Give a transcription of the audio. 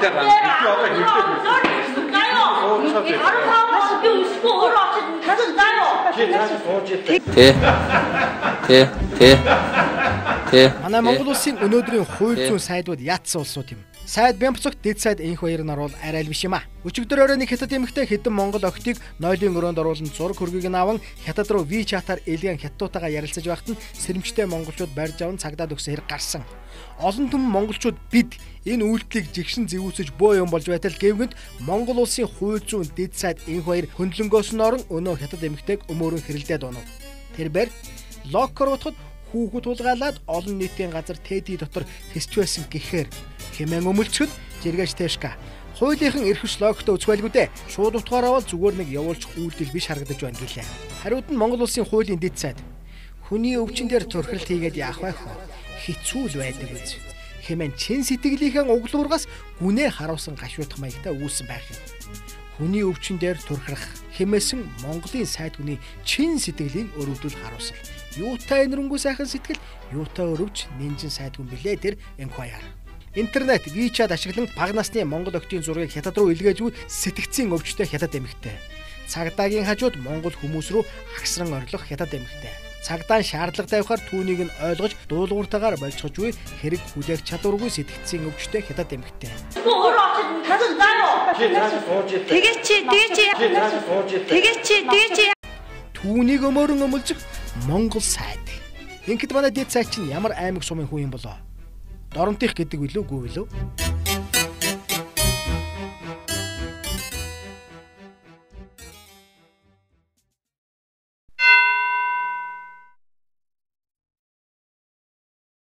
дээр илүү одоо хэлдэг. Манай Монгол улсын өнөөдрийн хууль зүйн сайдууд яатсан улсууд юм. Сайд Бямбцогт дэд сайд энх баярыг оруул арай л биш юм а. Өчигдөр оройн хятад эмэгтэй хэдэн монгол охтыг нойлын өрөөнд оруулан зураг хөргийг нь аван хятад руу WeChat-аар элгэн хятадтайгаа ярилцаж байхад нь сэрэмжтэй монголчууд барьж аван цагдаад өгсөн хэрэг гарсан. Олон түмэн монголчууд бид энэ үйлдэлийг жигшин зэвүүцэж боо юм болж байтал гэвгэнд Монгол улсын хууль зүйн дэд сайд энх баяр хөндлөнгөөс нь орон өнөө хятад эмэгтэйг өмөөрөн хэрэлдээд онов. Тэрээр локкор утгад хүүхэд тулгаалаад олон нийтийн газар ТЭД дотор хэсч байсан гэхээр хэмээн өмөлцөхөд жиргэж тэшка. Хуулийнхан эрхэвч логтой үзүүлгүй дээ. Шууд утгаараа бол зүгээр нэг явуулж үйлдэл биш харагдаж байна гэлээ. Хариуд нь Монгол улсын хуулийн дэд сайд. Хүний өвчин дээр турхилт хийгээд яах вэ хөө? Хэцүү л байдаг үз. Хэмээн чин сэтгэлийнхэн углуургаас гүнээ харуулсан гашуутах маягтай үүсэн байх юм. Хүний өвчин дээр турхирах хэмээсэн Монголын сайд хүний чин сэтгэлийн өрөвдөл харуулсан. Юутай энэрэнгүй сайхан сэтгэл, юутай өрөвч нинжин сайд хүн билээ тэр энхаяар. Интернет, WeChat ашиглан бага насны монгол охтын зургийг хятад руу илгээжгүй сэтгцийн өвчтэй хятад эмэгтэй. Цагдаагийн хажууд монгол хүмүүс рүү агсран орлох хятад эмэгтэй. Цагдаа шаардлага тавихаар түүнийг нь ойлгож дуулууртаагаар болцохж буй хэрэг хүлээх чадваргүй сэтгцийн өвчтэй хятад эмэгтэй. Түүнийг өмөрөн өмөлжих Монгол сайд. Ингээд манай дэд сайд чинь ямар аймаг сумын хүн юм болоо? Доронтих гэдэг билүү гүй билүү?